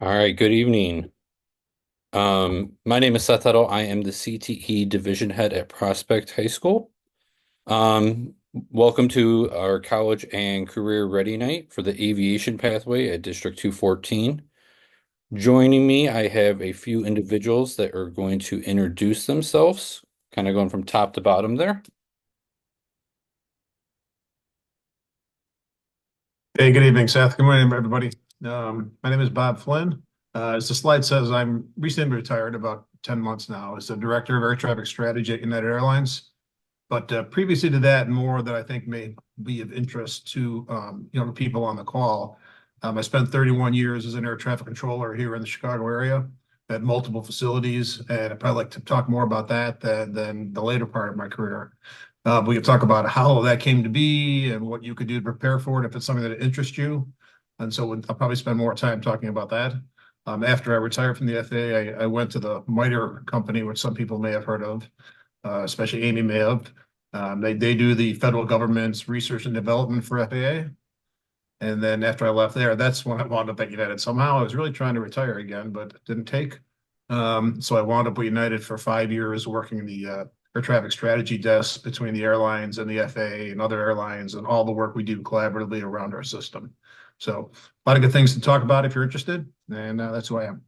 All right, good evening. My name is Seth Tuttle. I am the CTE division head at Prospect High School. Welcome to our college and career ready night for the aviation pathway at District 214. Joining me, I have a few individuals that are going to introduce themselves, kind of going from top to bottom there. Hey, good evening, Seth. Good morning, everybody. My name is Bob Flynn. As the slide says, I'm recently retired about 10 months now as the Director of Air Traffic Strategy at United Airlines. But previously to that, and more that I think may be of interest to the people on the call, I spent 31 years as an air traffic controller here in the Chicago area at multiple facilities, and I'd probably like to talk more about that than the later part of my career. We could talk about how that came to be and what you could do to prepare for it if it's something that interests you. And so I'll probably spend more time talking about that. After I retired from the FAA, I went to the MITRE company, which some people may have heard of, especially Amy may have. They do the federal government's research and development for FAA. And then after I left there, that's when I wound up at United. Somehow I was really trying to retire again, but it didn't take. So I wound up with United for 5 years working the air traffic strategy desk between the airlines and the FAA and other airlines and all the work we do collaboratively around our system. So a lot of good things to talk about if you're interested. And that's who I am.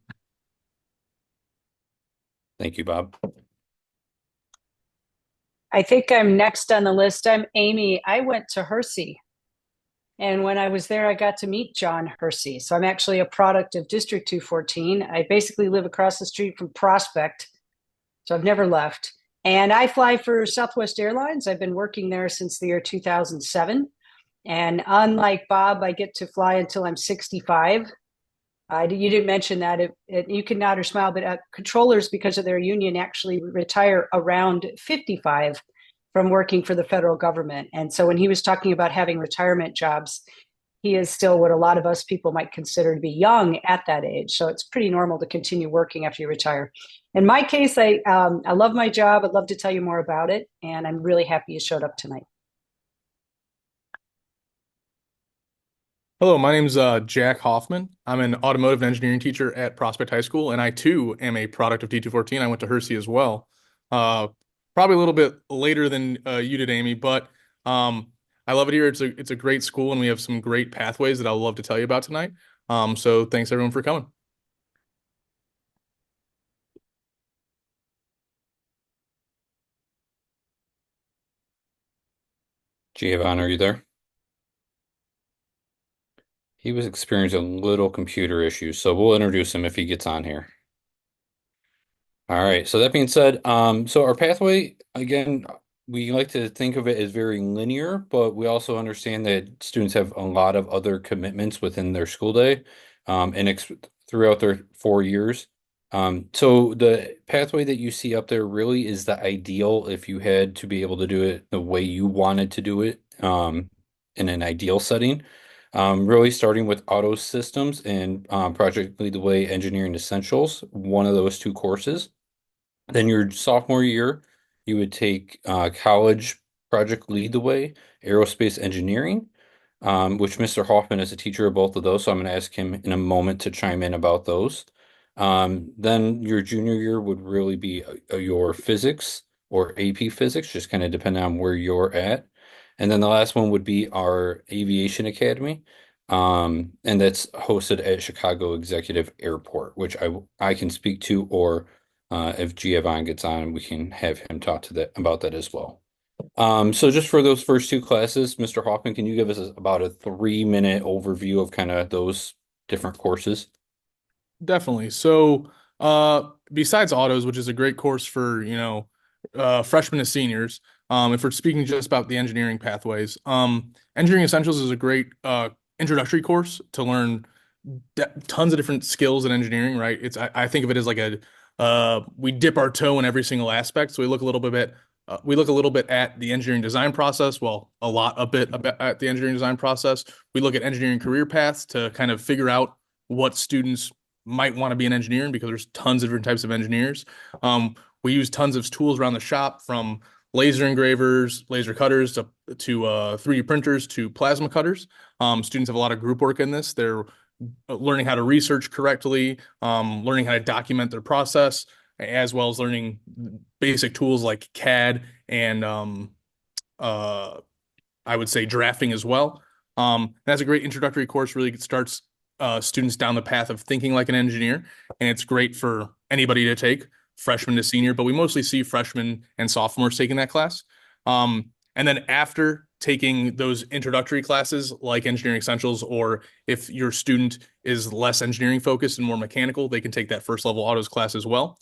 Thank you, Bob. I think I'm next on the list. I'm Amy. I went to Hersey. And when I was there, I got to meet John Hersey. So I'm actually a product of District 214. I basically live across the street from Prospect. So I've never left. And I fly for Southwest Airlines. I've been working there since the year 2007. And unlike Bob, I get to fly until I'm 65. You didn't mention that. You can nod or smile, but controllers, because of their union, actually retire around 55 from working for the federal government. And so when he was talking about having retirement jobs, he is still what a lot of us people might consider to be young at that age. So it's pretty normal to continue working after you retire. In my case, I love my job. I'd love to tell you more about it. And I'm really happy you showed up tonight. Hello, my name is Jack Hoffman. I'm an automotive and engineering teacher at Prospect High School, and I too am a product of D214. I went to Hersey as well. Uh, Probably a little bit later than you did, Amy, but I love it here. It's a great school, and we have some great pathways that I'll love to tell you about tonight. So thanks everyone for coming. Giovanni, are you there? He was experiencing a little computer issues, so we'll introduce him if he gets on here. All right. So that being said, so our pathway, again, we like to think of it as very linear, but we also understand that students have a lot of other commitments within their school day, and ex throughout their 4 years. So the pathway that you see up there really is the ideal if you had to be able to do it the way you wanted to do it, in an ideal setting. Really starting with auto systems and Project Lead the Way Engineering Essentials, one of those two courses. Then your sophomore year, you would take college project lead the way, aerospace engineering, which Mr. Hoffman is a teacher of both of those, so I'm going to ask him in a moment to chime in about those. Then your junior year would really be your physics or AP physics, just kind of depending on where you're at. And then the last one would be our Aviation Academy, and that's hosted at Chicago Executive Airport, which I can speak to, or if Giovanni gets on, we can have him talk to that about that as well. So just for those first two classes, Mr. Hoffman, can you give us about a 3-minute overview of kind of those different courses? Definitely. So, besides autos, which is a great course for, freshmen to seniors, if we're speaking just about the engineering pathways, Engineering Essentials is a great introductory course to learn tons of different skills in engineering, right? I think of it as like we dip our toe in every single aspect. So we look a little bit at the engineering design process. Well, a bit at the engineering design process. We look at engineering career paths to kind of figure out what students might want to be an engineer because there's tons of different types of engineers. We use tons of tools around the shop, from laser engravers, laser cutters to 3D printers to plasma cutters. Students have a lot of group work in this. learning how to research correctly, learning how to document their process, as well as learning basic tools like CAD and uh, I would say drafting as well. That's a great introductory course, really starts students down the path of thinking like an engineer, and it's great for anybody to take, freshman to senior, but we mostly see freshmen and sophomores taking that class. And then after taking those introductory classes like Engineering Essentials, or if your student is less engineering focused and more mechanical, they can take that first level autos class as well.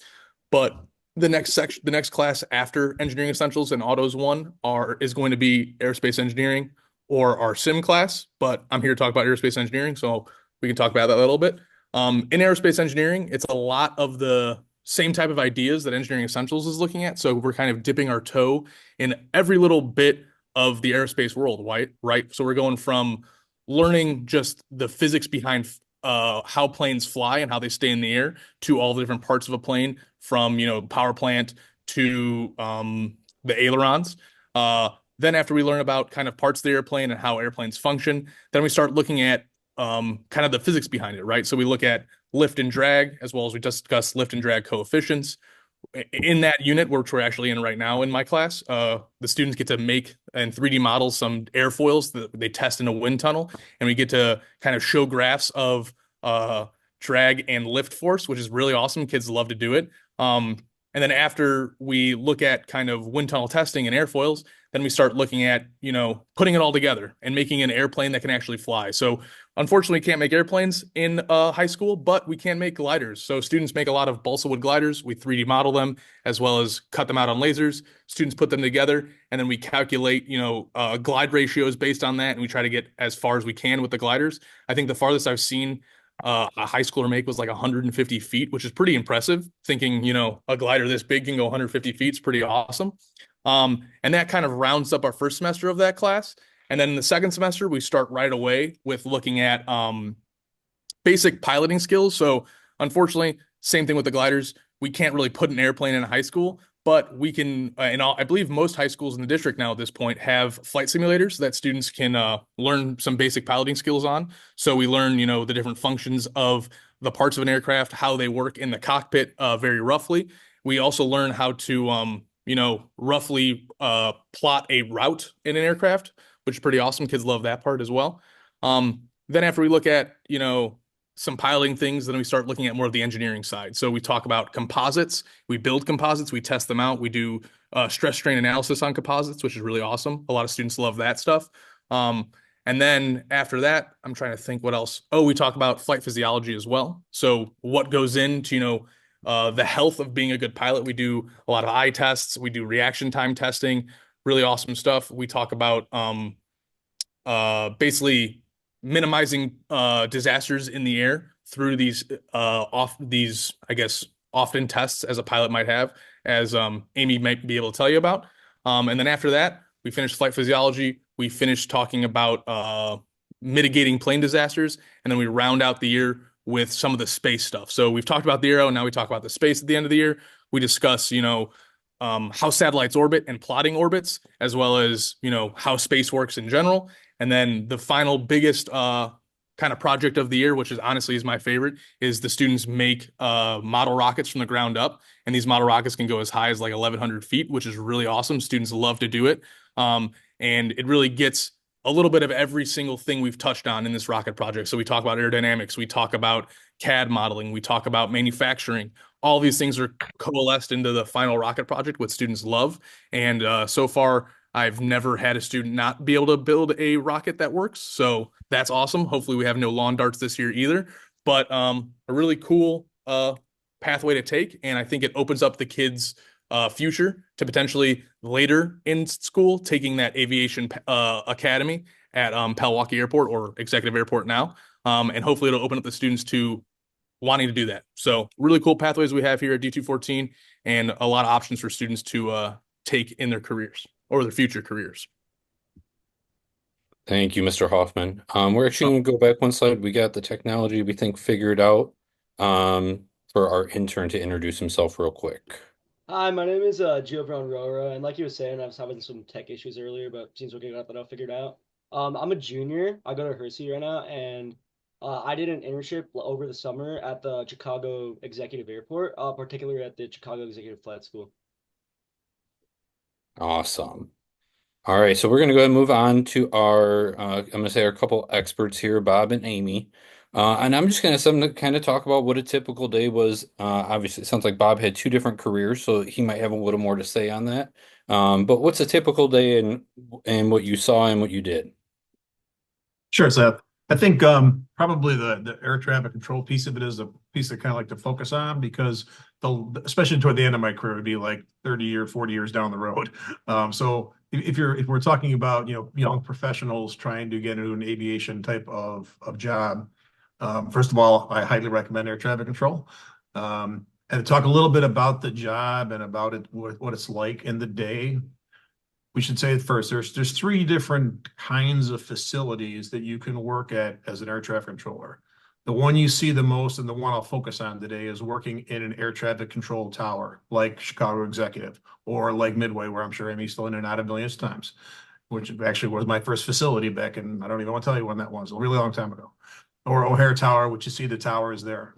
But the next class after Engineering Essentials and Autos 1 is going to be Aerospace Engineering or our sim class, but I'm here to talk about aerospace engineering, so we can talk about that a little bit. In aerospace engineering, it's a lot of the same type of ideas that Engineering Essentials is looking at. So we're kind of dipping our toe in every little bit of the aerospace world, right? Right. So we're going from learning just the physics behind how planes fly and how they stay in the air to all the different parts of a plane, from power plant to the ailerons. Then after we learn about kind of parts of the airplane and how airplanes function, then we start looking at kind of the physics behind it, right? So we look at lift and drag, as well as we discuss lift and drag coefficients. In that unit, which we're actually in right now in my class, the students get to make and 3D model some airfoils that they test in a wind tunnel, and we get to kind of show graphs of uh, drag and lift force, which is really awesome. Kids love to do it. And then after we look at kind of wind tunnel testing and airfoils, then we start looking at, putting it all together and making an airplane that can actually fly. So unfortunately, we can't make airplanes in high school, but we can make gliders. So students make a lot of balsa wood gliders. We 3D model them as well as cut them out on lasers. Students put them together, and then we calculate, glide ratios based on that, and we try to get as far as we can with the gliders. I think the farthest I've seen a high schooler make was like 150 feet, which is pretty impressive. Thinking, a glider this big can go 150 feet is pretty awesome. And that kind of rounds up our first semester of that class. And then in the second semester, we start right away with looking at basic piloting skills. So unfortunately, same thing with the gliders. We can't really put an airplane in a high school, but we can, and I believe most high schools in the district now at this point have flight simulators that students can learn some basic piloting skills on. So we learn, the different functions of the parts of an aircraft, how they work in the cockpit, very roughly. We also learn how to, roughly plot a route in an aircraft, which is pretty awesome. Kids love that part as well. Then after we look at, some piloting things, then we start looking at more of the engineering side. So we talk about composites, we build composites, we test them out, we do stress strain analysis on composites, which is really awesome. A lot of students love that stuff. And then after that, I'm trying to think what else. Oh, we talk about flight physiology as well. So what goes into, the health of being a good pilot. We do a lot of eye tests, we do reaction time testing, really awesome stuff. We talk about basically minimizing disasters in the air through these I guess often tests as a pilot might have, as Amy might be able to tell you about. And then after that, we finish flight physiology. We finish talking about mitigating plane disasters, and then we round out the year with some of the space stuff. So we've talked about the aero, now we talk about the space at the end of the year. We discuss, how satellites orbit and plotting orbits, as well as, how space works in general. And then the final biggest kind of project of the year, which is honestly is my favorite, is the students make model rockets from the ground up. And these model rockets can go as high as like 1,100 feet, which is really awesome. Students love to do it. And it really gets a little bit of every single thing we've touched on in this rocket project. So we talk about aerodynamics, we talk about CAD modeling, we talk about manufacturing. All these things are coalesced into the final rocket project, what students love. And so far, I've never had a student not be able to build a rocket that works. So that's awesome. Hopefully, we have no lawn darts this year either. But a really cool pathway to take. And I think it opens up the kids' future to potentially later in school taking that aviation academy at Palwaukee Airport, or Executive Airport now. And hopefully, it'll open up the students to wanting to do that. So really cool pathways we have here at D214, and a lot of options for students to take in their careers or their future careers. Thank you, Mr. Hoffman. We're actually going to go back one slide. We got the technology we think figured out for our intern to introduce himself real quick. Hi, my name is Gio Brown Rora, and like you were saying, I was having some tech issues earlier, but seems we're getting that all figured out. I'm a junior. I go to Hersey right now, and I did an internship over the summer at the Chicago Executive Airport, particularly at the Chicago Executive Flight School. Awesome. All right, so we're going to go ahead and move on to our, I'm going to say our couple experts here, Bob and Amy. And I'm just going to kind of talk about what a typical day was. Obviously, it sounds like Bob had two different careers, so he might have a little more to say on that. But what's a typical day and what you saw and what you did? Sure, Seth. I think probably the air traffic control piece of it is a piece I kind of like to focus on because especially toward the end of my career, would be like 30 or 40 years down the road. So if we're talking about young professionals trying to get into an aviation type of job, first of all, I highly recommend air traffic control. And to talk a little bit about the job and about it, what it's like in the day. We should say it first. There's three different kinds of facilities that you can work at as an air traffic controller. The one you see the most and the one I'll focus on today is working in an air traffic control tower, like Chicago Executive or like Midway, where I'm sure Amy's still in and out of millions of times, which actually was my first facility back in, I don't even want to tell you when that was, a really long time ago. Or O'Hare Tower, which you see the towers there.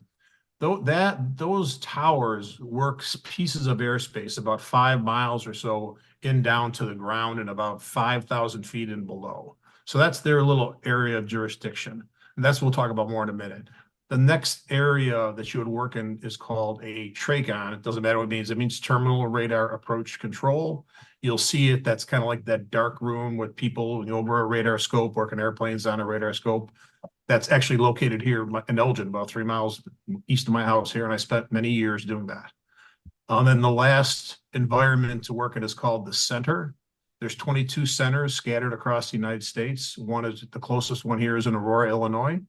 Those towers works pieces of airspace about 5 miles or so in down to the ground and about 5,000 feet and below. So that's their little area of jurisdiction. And that's what we'll talk about more in a minute. The next area that you would work in is called a TRACON. It doesn't matter what it means. It means Terminal Radar Approach Control. You'll see it. That's kind of like that dark room with people over a radar scope, working airplanes on a radar scope. That's actually located here in Elgin, about 3 miles east of my house here, and I spent many years doing that. Then the last environment to work in is called the center. There's 22 centers scattered across the United States. One is the closest one here is in Aurora, Illinois,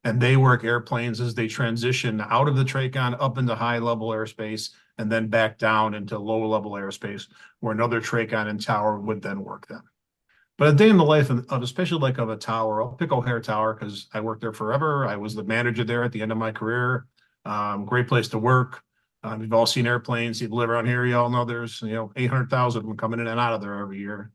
and they work airplanes as they transition out of the TRACON up into high-level airspace and then back down into low-level airspace, where another TRACON and tower would then work them. But a day in the life of especially like of a tower, I'll pick O'Hare Tower because I worked there forever. I was the manager there at the end of my career. Great place to work. You've all seen airplanes. You live around here, you all know there's 800,000 of them coming in and out of there every year.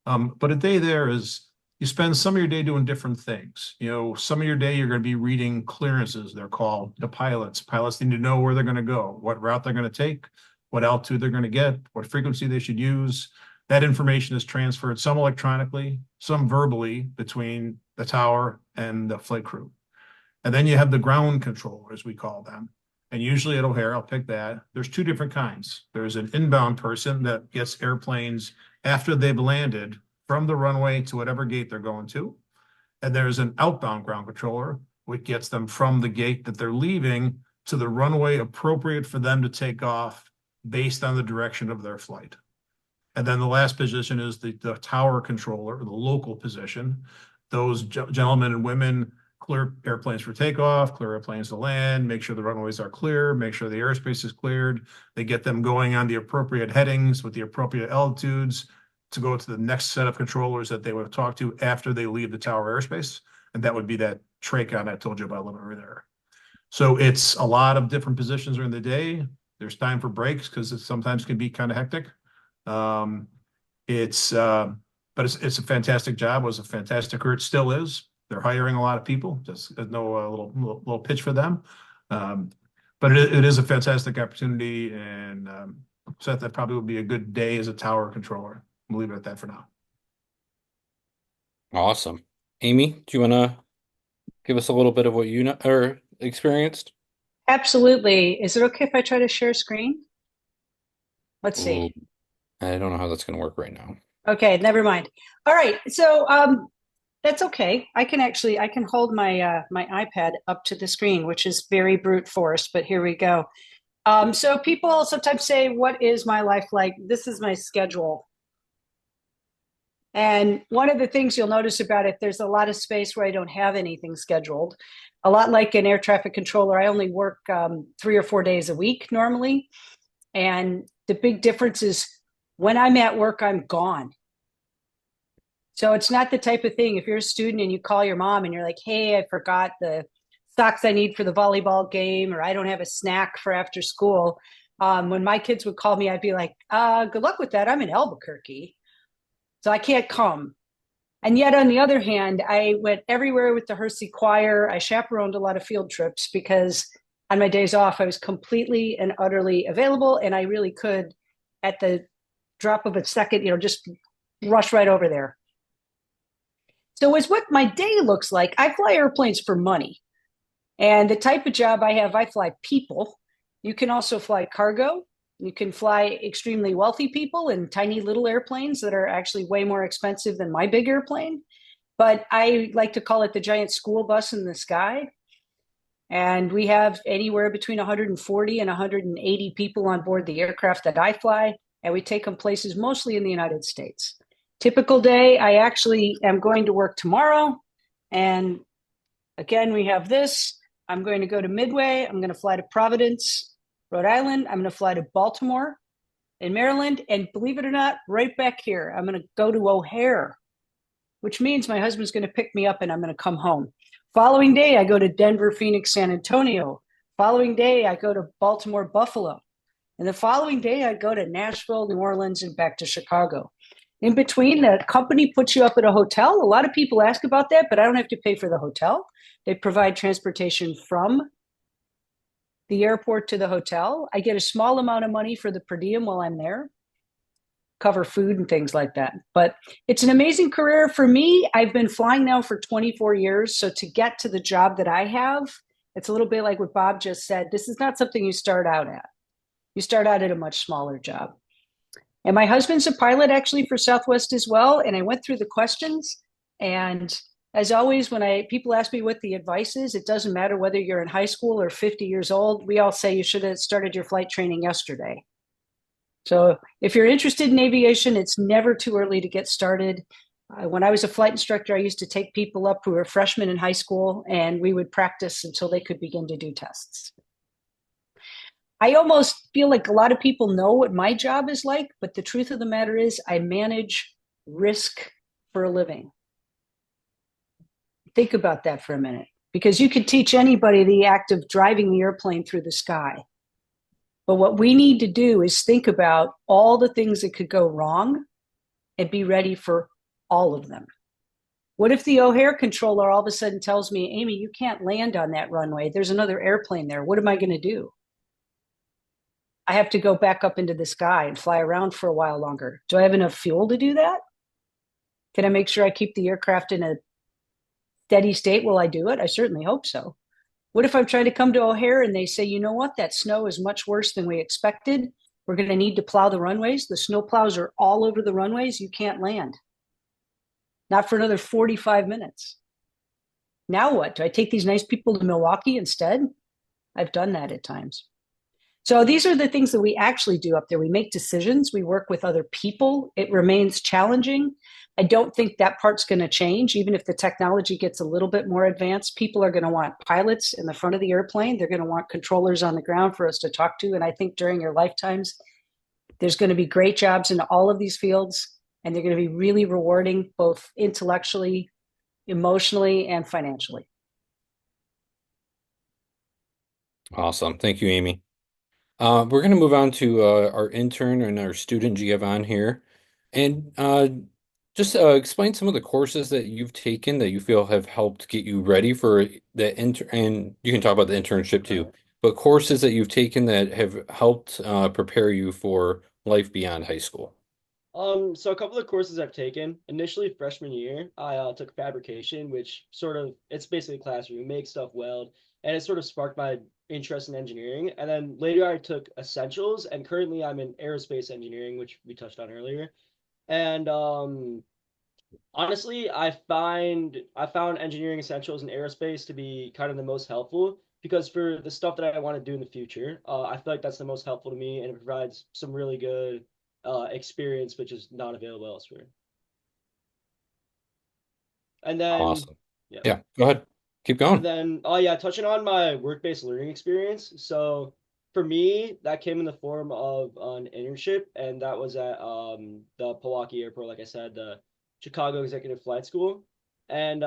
But a day there is you spend some of your day doing different things. Some of your day you're going to be reading clearances, they're called, to pilots. Pilots need to know where they're going to go, what route they're going to take, what altitude they're going to get, what frequency they should use. That information is transferred, some electronically, some verbally, between the tower and the flight crew. And then you have the ground controllers, we call them. And usually at O'Hare, I'll pick that. There's two different kinds. There's an inbound person that gets airplanes after they've landed from the runway to whatever gate they're going to. And there's an outbound ground controller, which gets them from the gate that they're leaving to the runway appropriate for them to take off based on the direction of their flight. And then the last position is the tower controller, the local position. Those gentlemen and women clear airplanes for takeoff, clear airplanes to land, make sure the runways are clear, make sure the airspace is cleared. They get them going on the appropriate headings with the appropriate altitudes to go to the next set of controllers that they would talk to after they leave the tower airspace. And that would be that TRACON I told you about a little over there. So it's a lot of different positions during the day. There's time for breaks because it sometimes can be kind of hectic. It's but it's a fantastic job. It was a fantastic career. It still is. They're hiring a lot of people. Just no little pitch for them. But it is a fantastic opportunity, and so that probably would be a good day as a tower controller. We'll leave it at that for now. Awesome. Amy, do you want to give us a little bit of what you know or experienced? Absolutely. Is it okay if I try to share screen? Let's Ooh, see. I don't know how that's going to work right now. Okay, never mind. All right. So that's okay. I can hold my my iPad up to the screen, which is very brute force, but here we go. So people sometimes say, "What is my life like?" This is my schedule. And one of the things you'll notice about it, there's a lot of space where I don't have anything scheduled. A lot like an air traffic controller, I only work 3 or 4 days a week normally. And the big difference is when I'm at work, I'm gone. So it's not the type of thing, if you're a student and you call your mom and you're like, hey, I forgot the socks I need for the volleyball game, or I don't have a snack for after school. When my kids would call me, I'd be like, good luck with that. I'm in Albuquerque. So I can't come. And yet, on the other hand, I went everywhere with the Hersey Choir. I chaperoned a lot of field trips because on my days off, I was completely and utterly available, and I really could, at the drop of a second, just rush right over there. So, as what my day looks like, I fly airplanes for money. And the type of job I have, I fly people. You can also fly cargo. You can fly extremely wealthy people in tiny little airplanes that are actually way more expensive than my big airplane. But I like to call it the giant school bus in the sky. And we have anywhere between 140 and 180 people on board the aircraft that I fly. And we take them places mostly in the United States. Typical day, I actually am going to work tomorrow. And again, we have this. I'm going to go to Midway. I'm going to fly to Providence, Rhode Island. I'm going to fly to Baltimore in Maryland. And believe it or not, right back here, I'm going to go to O'Hare, which means my husband's going to pick me up and I'm going to come home. Following day, I go to Denver, Phoenix, San Antonio. Following day, I go to Baltimore, Buffalo. And the following day, I go to Nashville, New Orleans, and back to Chicago. In between, the company puts you up at a hotel. A lot of people ask about that, but I don't have to pay for the hotel. They provide transportation from the airport to the hotel. I get a small amount of money for the per diem while I'm there, cover food and things like that. But it's an amazing career for me. I've been flying now for 24 years. So to get to the job that I have, it's a little bit like what Bob just said. This is not something you start out at. You start out at a much smaller job. And my husband's a pilot actually for Southwest as well. And I went through the questions. And as always, when people ask me what the advice is, it doesn't matter whether you're in high school or 50 years old. We all say you should have started your flight training yesterday. So if you're interested in aviation, it's never too early to get started. When I was a flight instructor, I used to take people up who were freshmen in high school, and we would practice until they could begin to do tests. I almost feel like a lot of people know what my job is like, but the truth of the matter is I manage risk for a living. Think about that for a minute, because you could teach anybody the act of driving the airplane through the sky. But what we need to do is think about all the things that could go wrong and be ready for all of them. What if the O'Hare controller all of a sudden tells me, Amy, you can't land on that runway. There's another airplane there. What am I going to do? I have to go back up into the sky and fly around for a while longer. Do I have enough fuel to do that? Can I make sure I keep the aircraft in a steady state while I do it? I certainly hope so. What if I'm trying to come to O'Hare and they say, you know what, that snow is much worse than we expected. We're going to need to plow the runways. The snow plows are all over the runways. You can't land. Not for another 45 minutes. Now what? Do I take these nice people to Milwaukee instead? I've done that at times. So these are the things that we actually do up there. We make decisions. We work with other people. It remains challenging. I don't think that part's going to change. Even if the technology gets a little bit more advanced, people are going to want pilots in the front of the airplane. They're going to want controllers on the ground for us to talk to. And I think during your lifetimes, there's going to be great jobs in all of these fields. And they're going to be really rewarding, both intellectually, emotionally, and financially. Awesome. Thank you, Amy. We're going to move on to our intern and our student Giovanni here. And just explain some of the courses that you've taken that you feel have helped get you ready for the and you can talk about the internship too, but courses that you've taken that have helped prepare you for life beyond high school. So a couple of courses I've taken. Initially, freshman year, I took fabrication, which sort of it's basically a classroom, you make stuff weld, and it sort of sparked my interest in engineering. And then later, I took essentials, and currently I'm in aerospace engineering, which we touched on earlier. And honestly, I found engineering essentials in aerospace to be kind of the most helpful because for the stuff that I want to do in the future, I feel like that's the most helpful to me, and it provides some really good experience which is not available elsewhere. And then, Awesome. yeah, Yeah, go ahead. Keep and going. then, oh yeah, touching on my work-based learning experience. So for me, that came in the form of an internship, and that was at the Milwaukee Airport, like I said, the Chicago Executive Flight School. And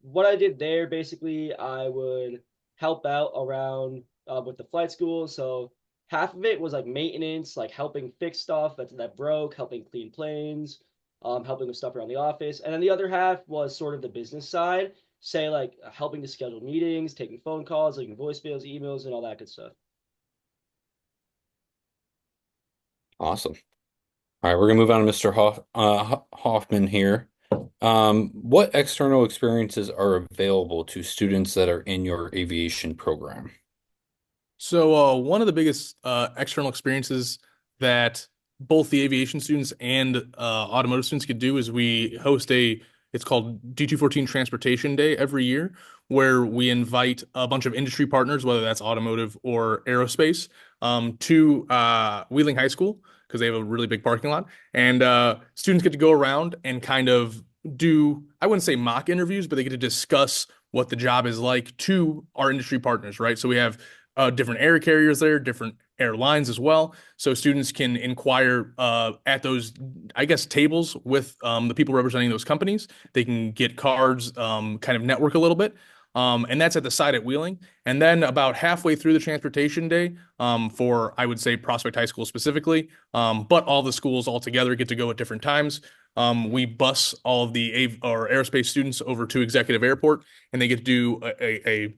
what I did there, basically, I would help out around with the flight school. So half of it was like maintenance, like helping fix stuff that broke, helping clean planes, helping with stuff around the office. And then the other half was sort of the business side, say like helping to schedule meetings, taking phone calls, leaving voicemails, emails, and all that good stuff. Awesome. All right, we're gonna move on to Mr. Hoffman here. What external experiences are available to students that are in your aviation program? So, one of the biggest external experiences that both the aviation students and automotive students could do is we host it's called D214 Transportation Day every year, where we invite a bunch of industry partners, whether that's automotive or aerospace, to Wheeling High School because they have a really big parking lot. And students get to go around and kind of do, I wouldn't say mock interviews, but they get to discuss what the job is like to our industry partners, right? So we have different air carriers there, different airlines as well. So students can inquire at those, I guess, tables with the people representing those companies. They can get cards, kind of network a little bit. And that's at the site at Wheeling. And then about halfway through the transportation day, for I would say Prospect High School specifically, but all the schools all together get to go at different times. We bus all of the or aerospace students over to Executive Airport, and they get to do a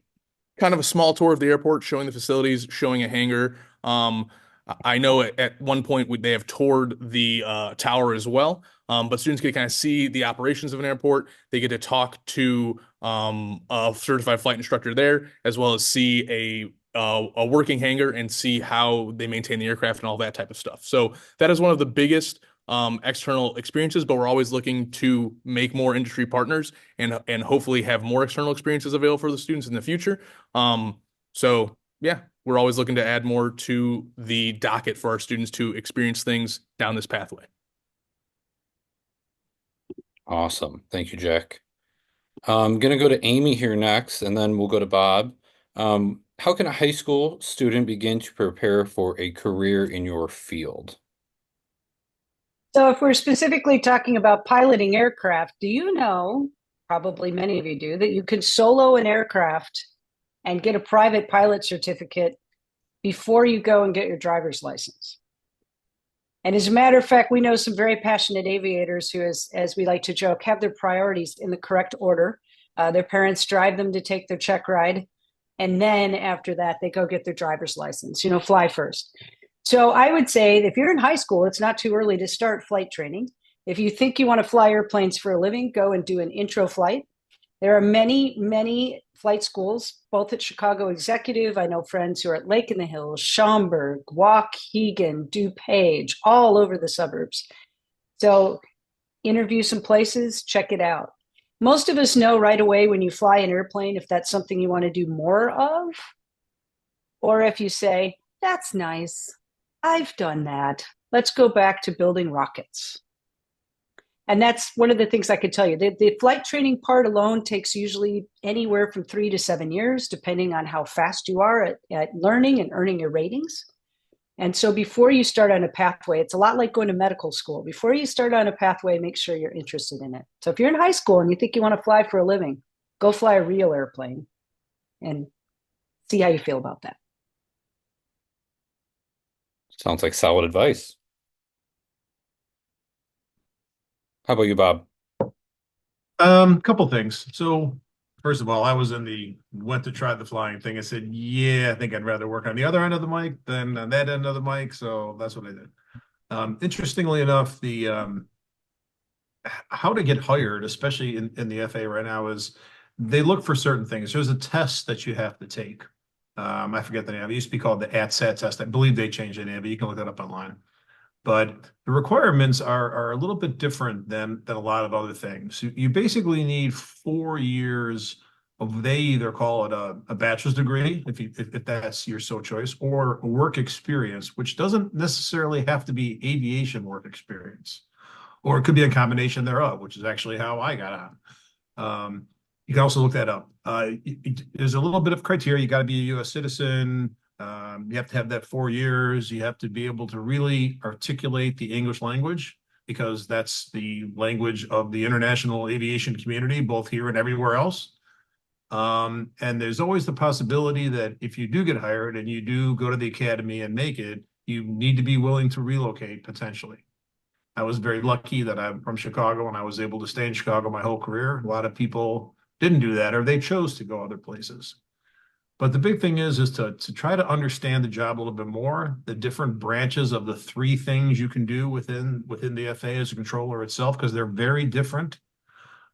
kind of a small tour of the airport, showing the facilities, showing a hangar. I know at one point they have toured the tower as well. But students get to kind of see the operations of an airport. They get to talk to a certified flight instructor there, as well as see a working hangar and see how they maintain the aircraft and all that type of stuff. So that is one of the biggest external experiences, but we're always looking to make more industry partners and hopefully have more external experiences available for the students in the future. So yeah, we're always looking to add more to the docket for our students to experience things down this pathway. Awesome. Thank you, Jack. I'm gonna go to Amy here next, and then we'll go to Bob. How can a high school student begin to prepare for a career in your field? So, if we're specifically talking about piloting aircraft, do you know, probably many of you do, that you can solo an aircraft and get a private pilot certificate before you go and get your driver's license? And as a matter of fact, we know some very passionate aviators who, as we like to joke, have their priorities in the correct order. Their parents drive them to take their check ride. And then after that, they go get their driver's license, fly first. So I would say if you're in high school, it's not too early to start flight training. If you think you want to fly airplanes for a living, go and do an intro flight. There are many, many flight schools, both at Chicago Executive. I know friends who are at Lake in the Hills, Schaumburg, Waukegan, DuPage, all over the suburbs. So interview some places, check it out. Most of us know right away when you fly an airplane if that's something you want to do more of, or if you say, that's nice, I've done that. Let's go back to building rockets. And that's one of the things I could tell you. The flight training part alone takes usually anywhere from 3 to 7 years, depending on how fast you are at learning and earning your ratings. And so before you start on a pathway, it's a lot like going to medical school. Before you start on a pathway, make sure you're interested in it. So if you're in high school and you think you want to fly for a living, go fly a real airplane and see how you feel about that. Sounds like solid advice. How about you, Bob? Couple things. So first of all, I was went to try the flying thing. I said, yeah, I think I'd rather work on the other end of the mic than on that end of the mic. So that's what I did. Interestingly enough, the how to get hired, especially in the FA right now, is they look for certain things. There's a test that you have to take. I forget the name. It used to be called the ATSAT test. I believe they changed the name, but you can look that up online. But the requirements are a little bit different than a lot of other things. You basically need 4 years of, they either call it a bachelor's degree, if that's your so choice, or work experience, which doesn't necessarily have to be aviation work experience, or it could be a combination thereof, which is actually how I got on. You can also look that up. There's a little bit of criteria. You got to be a U.S. citizen. You have to have that 4 years. You have to be able to really articulate the English language, because that's the language of the international aviation community, both here and everywhere else. And there's always the possibility that if you do get hired and you do go to the academy and make it, you need to be willing to relocate potentially. I was very lucky that I'm from Chicago and I was able to stay in Chicago my whole career. A lot of people didn't do that or they chose to go other places. But the big thing is to try to understand the job a little bit more, the different branches of the three things you can do within the FAA as a controller itself, because they're very different.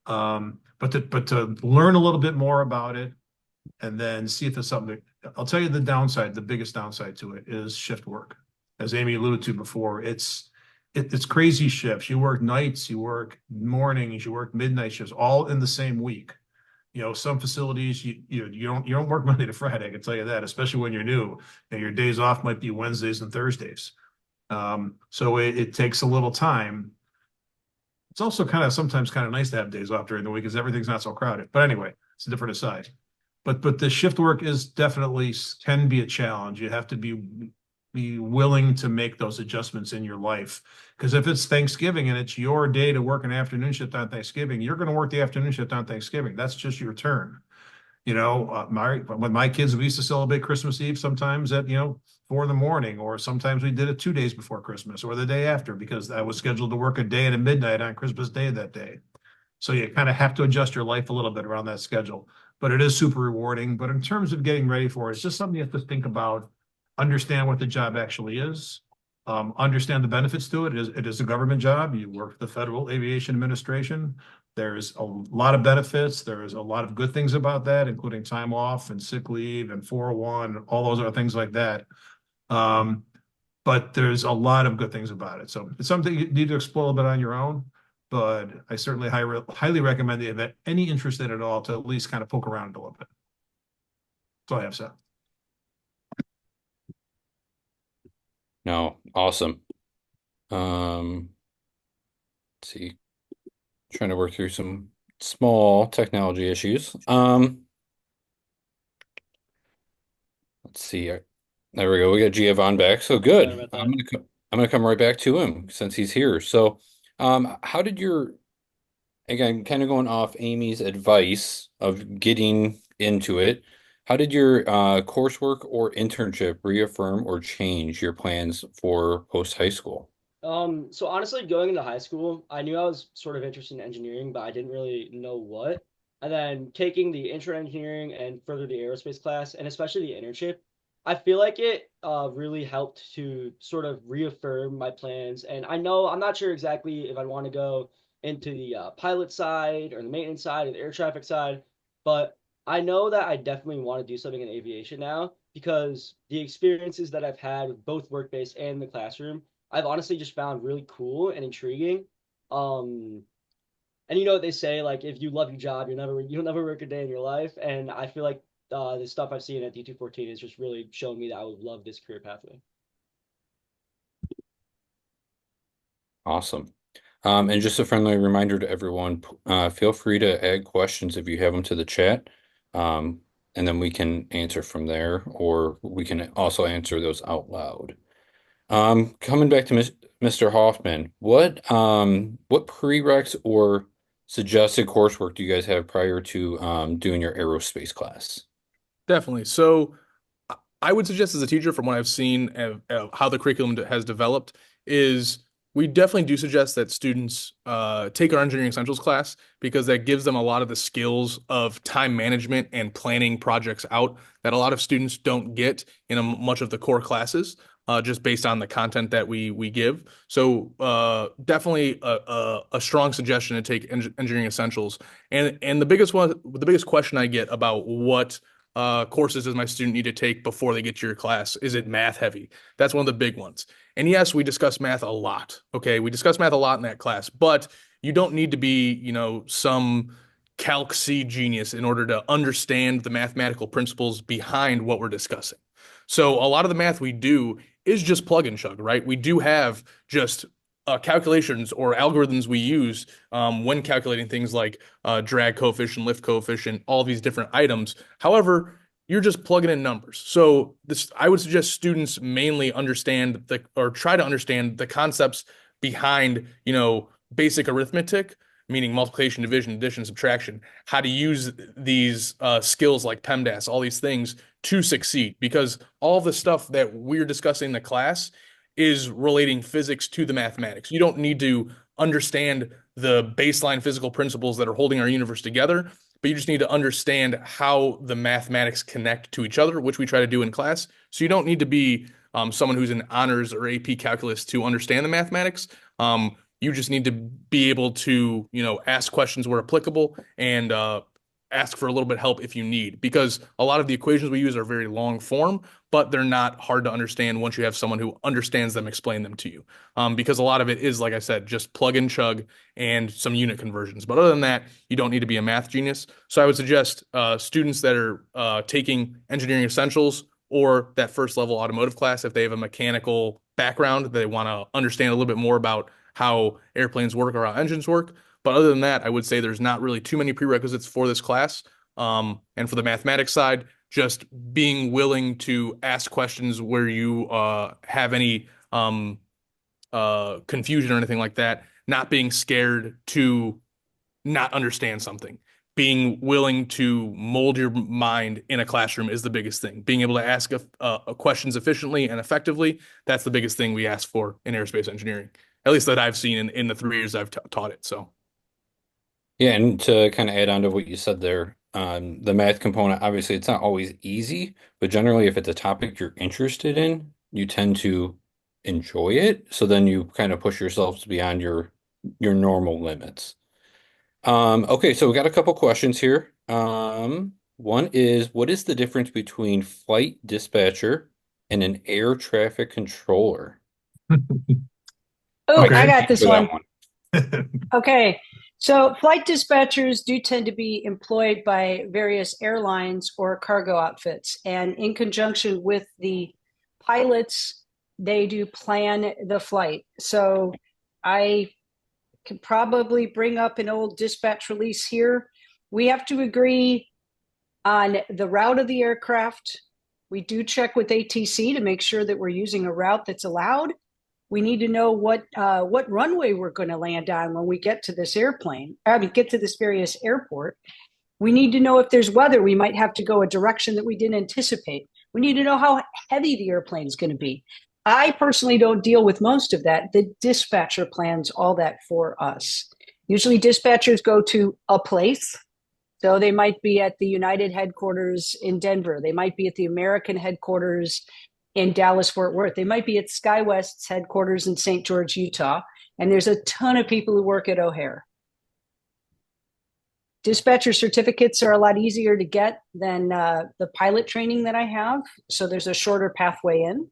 But to learn a little bit more about it and then see if there's something. I'll tell you the downside, the biggest downside to it is shift work. As Amy alluded to before, it's crazy shifts. You work nights, you work mornings, you work midnight shifts, all in the same week. Some facilities you don't work Monday to Friday. I can tell you that, especially when you're new. Your days off might be Wednesdays and Thursdays. So it takes a little time. It's also sometimes kind of nice to have days off during the week because everything's not so crowded. But anyway, it's a different aside. But the shift work is definitely can be a challenge. You have to be willing to make those adjustments in your life. Because if it's Thanksgiving and it's your day to work an afternoon shift on Thanksgiving, you're going to work the afternoon shift on Thanksgiving. That's just your turn. When my kids, we used to celebrate Christmas Eve sometimes at 4 in the morning, or sometimes we did it 2 days before Christmas or the day after because I was scheduled to work a day and a midnight on Christmas Day that day. So you kind of have to adjust your life a little bit around that schedule. But it is super rewarding. But in terms of getting ready for it, it's just something you have to think about, understand what the job actually is, understand the benefits to it. It is a government job. You work for the Federal Aviation Administration. There's a lot of benefits. There's a lot of good things about that, including time off and sick leave and 401, all those other things like that. But there's a lot of good things about it. So it's something you need to explore a little bit on your own. But I certainly highly recommend that if you have any interest in it at all, to at least kind of poke around a little bit. That's all I have, Seth. No, awesome. Let's see. Trying to work through some small technology issues. Let's see. There we go. We got Giovanni back. So Sorry good. about that. I'm gonna come right back to him since he's here. So, how did your again, kind of going off Amy's advice of getting into it, how did your coursework or internship reaffirm or change your plans for post high school? So honestly, going into high school, I knew I was sort of interested in engineering, but I didn't really know what. And then taking the intro engineering and further the aerospace class, and especially the internship, I feel like it really helped to sort of reaffirm my plans. And I know I'm not sure exactly if I want to go into the pilot side or the maintenance side or the air traffic side, but I know that I definitely want to do something in aviation now because the experiences that I've had with both work-based and the classroom I've honestly just found really cool and intriguing. Um, and you know what they say, like if you love your job, you'll never work a day in your life. And I feel like the stuff I've seen at D214 is just really showing me that I would love this career pathway. Awesome. And just a friendly reminder to everyone, feel free to add questions if you have them to the chat. And then we can answer from there, or we can also answer those out loud. Coming back to Mr. Hoffman, what prereqs or suggested coursework do you guys have prior to doing your aerospace class? Definitely. So I would suggest as a teacher, from what I've seen of how the curriculum has developed, is we definitely do suggest that students take our engineering essentials class because that gives them a lot of the skills of time management and planning projects out that a lot of students don't get in much of the core classes. Just based on the content that we give. So definitely a strong suggestion to take engineering essentials. And the biggest question I get about what courses does my student need to take before they get to your class? Is it math heavy? That's one of the big ones. And yes, we discuss math a lot. Okay, we discuss math a lot in that class, but you don't need to be, some Calc C genius in order to understand the mathematical principles behind what we're discussing. So a lot of the math we do is just plug and chug, right? We do have just calculations or algorithms we use when calculating things like drag coefficient, lift coefficient, all these different items. However, you're just plugging in numbers. So I would suggest students mainly understand or try to understand the concepts behind, basic arithmetic, meaning multiplication, division, addition, subtraction, how to use these skills like PEMDAS, all these things to succeed. Because all the stuff that we're discussing in the class is relating physics to the mathematics. You don't need to understand the baseline physical principles that are holding our universe together, but you just need to understand how the mathematics connect to each other, which we try to do in class. So you don't need to be someone who's in honors or AP calculus to understand the mathematics. You just need to be able to, ask questions where applicable and ask for a little bit of help if you need, because a lot of the equations we use are very long form, but they're not hard to understand once you have someone who understands them explain them to you. Because a lot of it is, like I said, just plug and chug and some unit conversions. But other than that, you don't need to be a math genius. So I would suggest students that are taking engineering essentials or that first level automotive class, if they have a mechanical background, they want to understand a little bit more about how airplanes work or how engines work. But other than that, I would say there's not really too many prerequisites for this class. And for the mathematics side, just being willing to ask questions where you have any confusion or anything like that, not being scared to not understand something. Being willing to mold your mind in a classroom is the biggest thing. Being able to ask questions efficiently and effectively, that's the biggest thing we ask for in aerospace engineering, at least that I've seen in the 3 years I've taught it. So. Yeah, and to kind of add on to what you said there, the math component, obviously it's not always easy, but generally if it's a topic you're interested in, you tend to enjoy it. So then you kind of push yourselves beyond your normal limits. Okay, so we got a couple questions here. One is, what is the difference between flight dispatcher and an air traffic controller? Oh, Mike, I Okay. got this for that one. one. Okay. So flight dispatchers do tend to be employed by various airlines or cargo outfits. And in conjunction with the pilots, they do plan the flight. So I could probably bring up an old dispatch release here. We have to agree on the route of the aircraft. We do check with ATC to make sure that we're using a route that's allowed. We need to know what runway we're going to land on when we get to this airplane. I mean, get to this various airport. We need to know if there's weather. We might have to go a direction that we didn't anticipate. We need to know how heavy the airplane is going to be. I personally don't deal with most of that. The dispatcher plans all that for us. Usually, dispatchers go to a place. So they might be at the United headquarters in Denver. They might be at the American headquarters in Dallas, Fort Worth. They might be at SkyWest's headquarters in St. George, Utah. And there's a ton of people who work at O'Hare. Dispatcher certificates are a lot easier to get than the pilot training that I have. So there's a shorter pathway in.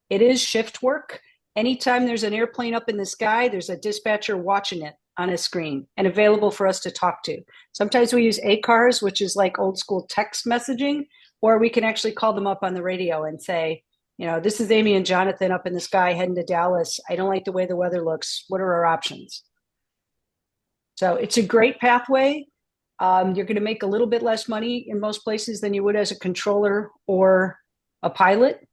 It is shift work. Anytime there's an airplane up in the sky, there's a dispatcher watching it on a screen and available for us to talk to. Sometimes we use ACARS, which is like old school text messaging, or we can actually call them up on the radio and say, this is Amy and Jonathan up in the sky heading to Dallas. I don't like the way the weather looks. What are our options? So it's a great pathway. You're going to make a little bit less money in most places than you would as a controller or a pilot,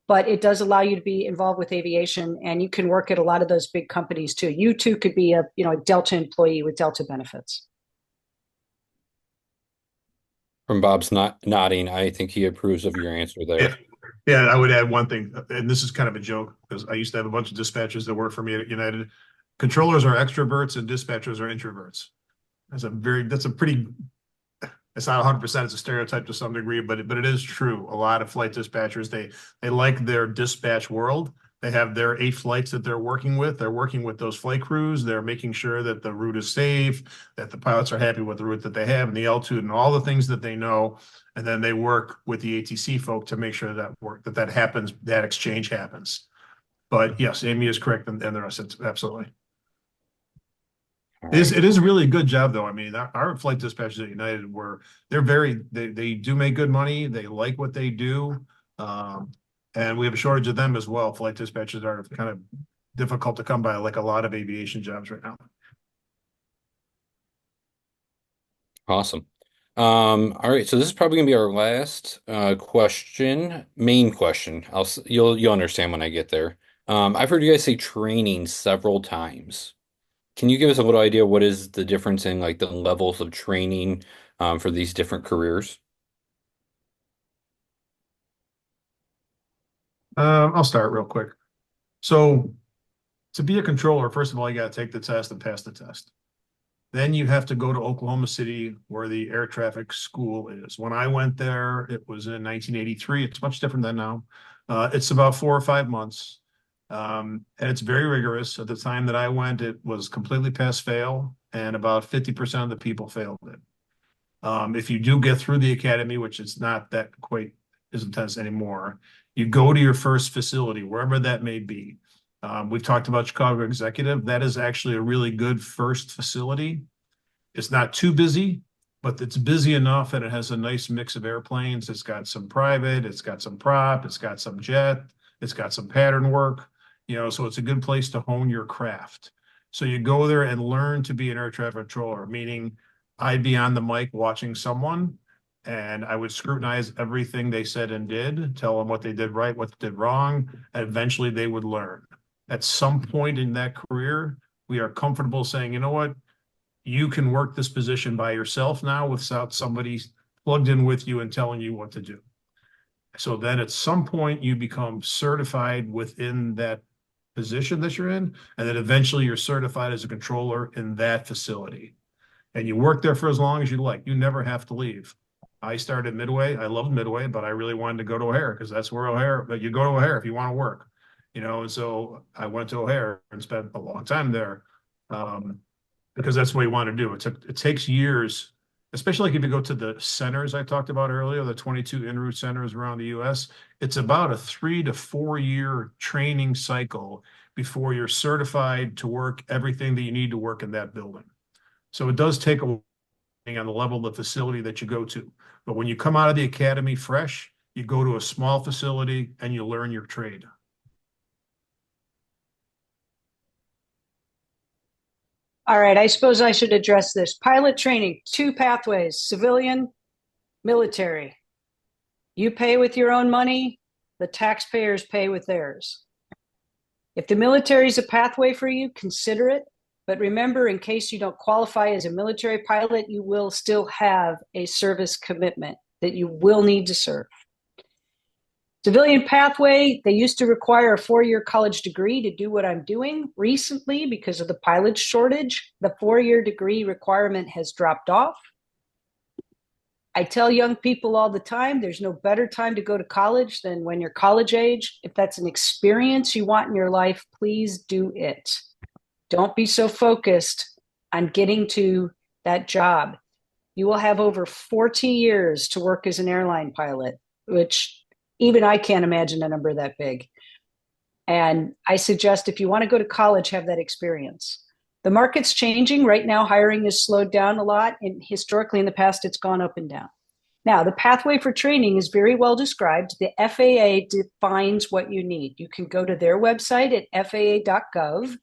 but it does allow you to be involved with aviation, and you can work at a lot of those big companies too. You too could be a Delta employee with Delta benefits. From Bob's not nodding, I think he approves of your answer Yeah. there. Yeah, I would add one thing, and this is kind of a joke because I used to have a bunch of dispatchers that work for me at United. Controllers are extroverts and dispatchers are introverts. That's a pretty, it's not 100%, it's a stereotype to some degree, but it is true. A lot of flight dispatchers, they like their dispatch world. They have their 8 flights that they're working with. They're working with those flight crews. They're making sure that the route is safe, that the pilots are happy with the route that they have and the altitude and all the things that they know. And then they work with the ATC folk to make sure that happens, that exchange happens. But yes, Amy is correct, and the rest, it's absolutely. All It is, right. it is a really good job, though. I mean, our flight dispatchers at United they do make good money. They like what they do. And we have a shortage of them as well. Flight dispatchers are kind of difficult to come by, like a lot of aviation jobs right now. Awesome. All right, so this is probably gonna be our last main question. You'll understand when I get there. I've heard you guys say training several times. Can you give us a little idea what is the difference in like the levels of training for these different careers? I'll start real quick. So to be a controller, first of all, you got to take the test and pass the test. Then you have to go to Oklahoma City, where the air traffic school is. When I went there, it was in 1983. It's much different than now. It's about 4 or 5 months. And it's very rigorous. At the time that I went, it was completely pass fail, and about 50% of the people failed it. If you do get through the academy, which is not that quite as intense anymore, you go to your first facility, wherever that may be. We've talked about Chicago Executive. That is actually a really good first facility. It's not too busy, but it's busy enough that it has a nice mix of airplanes. It's got some private, it's got some prop, it's got some jet, it's got some pattern work, so it's a good place to hone your craft. So you go there and learn to be an air traffic controller, meaning I'd be on the mic watching someone, and I would scrutinize everything they said and did, tell them what they did right, what they did wrong, and eventually they would learn. At some point in that career, we are comfortable saying, you know what, you can work this position by yourself now without somebody plugged in with you and telling you what to do. So then at some point you become certified within that position that you're in, and then eventually you're certified as a controller in that facility. And you work there for as long as you like. You never have to leave. I started Midway. I loved Midway, but I really wanted to go to O'Hare because that's where O'Hare, but you go to O'Hare if you want to work, and so I went to O'Hare and spent a long time there. Because that's what you want to do. It takes years, especially like if you go to the centers I talked about earlier, the 22 en route centers around the US. It's about a 3 to 4 year training cycle before you're certified to work everything that you need to work in that building. So it does take a while on the level of the facility that you go to. But when you come out of the academy fresh, you go to a small facility and you learn your trade. All right, I suppose I should address this. Pilot training, two pathways, civilian, military. You pay with your own money, the taxpayers pay with theirs. If the military is a pathway for you, consider it. But remember, in case you don't qualify as a military pilot, you will still have a service commitment that you will need to serve. Civilian pathway, they used to require a 4-year college degree to do what I'm doing. Recently, because of the pilot shortage, the 4-year degree requirement has dropped off. I tell young people all the time, there's no better time to go to college than when you're college age. If that's an experience you want in your life, please do it. Don't be so focused on getting to that job. You will have over 40 years to work as an airline pilot, which even I can't imagine a number that big. And I suggest if you want to go to college, have that experience. The market's changing. Right now, hiring has slowed down a lot. And historically, in the past, it's gone up and down. Now, the pathway for training is very well described. The FAA defines what you need. You can go to their website at faa.gov.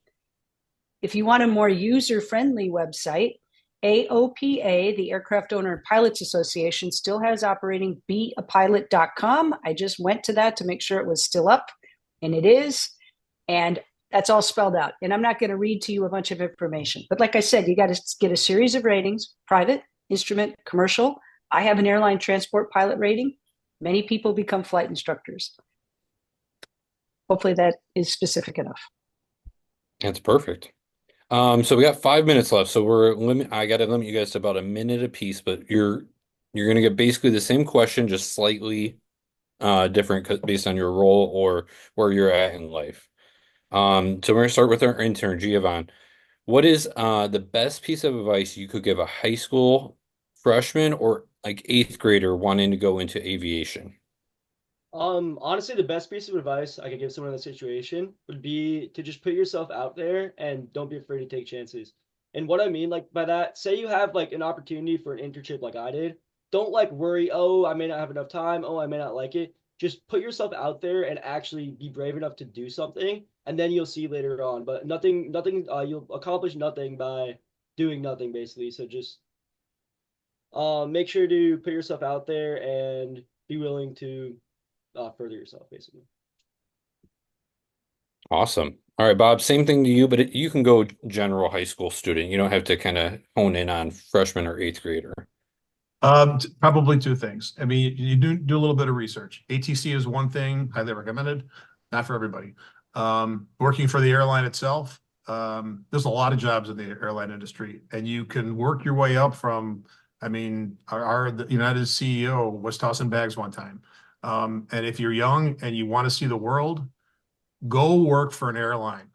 If you want a more user-friendly website, AOPA, the Aircraft Owner and Pilots Association, still has operating beapilot.com. I just went to that to make sure it was still up, and it is. And that's all spelled out. And I'm not going to read to you a bunch of information. But like I said, you got to get a series of ratings: private, instrument, commercial. I have an airline transport pilot rating. Many people become flight instructors. Hopefully that is specific enough. That's perfect. So we got 5 minutes left. So I got to limit you guys to about a minute apiece, but you're going to get basically the same question, just slightly different based on your role or where you're at in life. So we're going to start with our intern, Giovanni. What is the best piece of advice you could give a high school freshman or like eighth grader wanting to go into aviation? Honestly, the best piece of advice I could give someone in the situation would be to just put yourself out there and don't be afraid to take chances. And what I mean, like by that, say you have like an opportunity for an internship like I did, don't like worry, oh, I may not have enough time, oh, I may not like it. Just put yourself out there and actually be brave enough to do something, and then you'll see later on. But nothing, you'll accomplish nothing by doing nothing, basically. So just make sure to put yourself out there and be willing to further yourself, basically. Awesome. All right, Bob, same thing to you, but you can go general high school student. You don't have to kind of hone in on freshman or eighth grader. Probably two things. I mean, you do a little bit of research. ATC is one thing, highly recommended, not for everybody. Working for the airline itself, there's a lot of jobs in the airline industry, and you can work your way up from, I mean, the United CEO was tossing bags one time. And if you're young and you want to see the world, go work for an airline.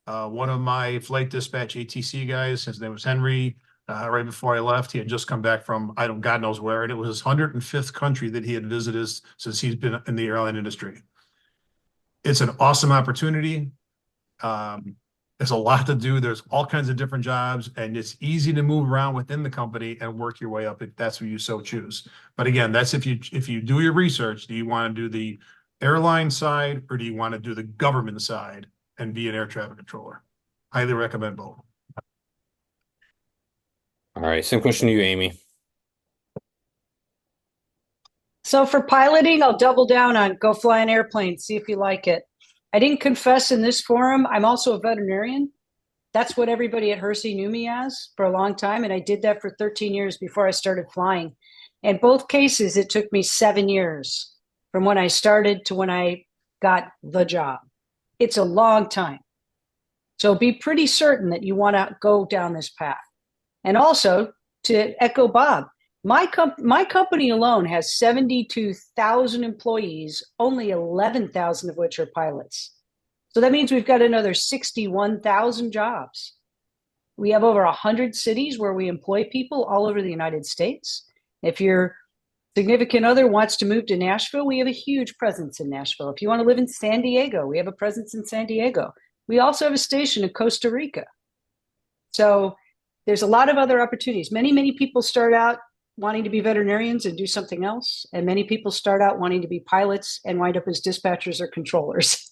One of my flight dispatch ATC guys, his name was Henry. Right before I left, he had just come back from, I don't, God knows where, and it was his 105th country that he had visited since he's been in the airline industry. It's an awesome opportunity. Um, there's a lot to do. There's all kinds of different jobs, and it's easy to move around within the company and work your way up if that's what you so choose. But again, that's if you do your research, do you want to do the airline side or do you want to do the government side and be an air traffic controller? Highly recommend both. All right, same question to you, Amy. So for piloting, I'll double down on go fly an airplane, see if you like it. I didn't confess in this forum. I'm also a veterinarian. That's what everybody at Hersey knew me as for a long time. And I did that for 13 years before I started flying. In both cases, it took me 7 years from when I started to when I got the job. It's a long time. So be pretty certain that you want to go down this path. And also, to echo Bob, my company alone has 72,000 employees, only 11,000 of which are pilots. So that means we've got another 61,000 jobs. We have over 100 cities where we employ people all over the United States. If your significant other wants to move to Nashville, we have a huge presence in Nashville. If you want to live in San Diego, we have a presence in San Diego. We also have a station in Costa Rica. So there's a lot of other opportunities. Many people start out wanting to be veterinarians and do something else. And many people start out wanting to be pilots and wind up as dispatchers or controllers.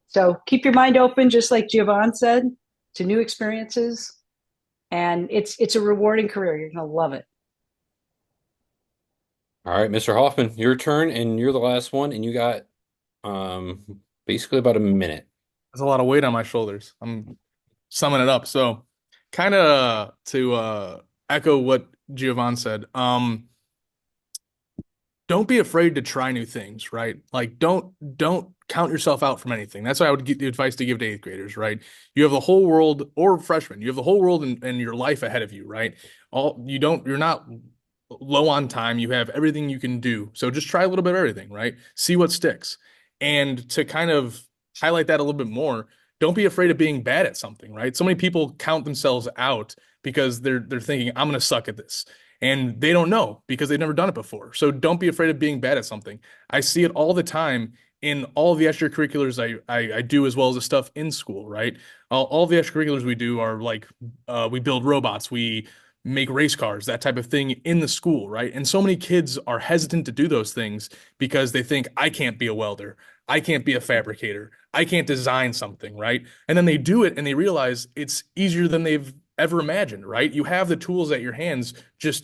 So keep your mind open, just like Giovanni said, to new experiences. And it's a rewarding career. You're going to love it. All right, Mr. Hoffman, your turn, and you're the last one, and you got basically about a minute. There's a lot of weight on my shoulders. I'm summing it up. So kind of to echo what Giovanni said, don't be afraid to try new things, right? Like don't count yourself out from anything. That's why I would give the advice to give to eighth graders, right? You have the whole world, or freshmen, you have the whole world and your life ahead of you, right? You're not low on time. You have everything you can do. So just try a little bit of everything, right? See what sticks. And to kind of highlight that a little bit more, don't be afraid of being bad at something, right? So many people count themselves out because they're thinking, I'm going to suck at this. And they don't know because they've never done it before. So don't be afraid of being bad at something. I see it all the time in all the extracurriculars I do, as well as the stuff in school, right? All the extracurriculars we do are like we build robots, we make race cars, that type of thing in the school, right? And so many kids are hesitant to do those things because they think, I can't be a welder, I can't be a fabricator, I can't design something, right? And then they do it and they realize it's easier than they've ever imagined, right? You have the tools at your hands, just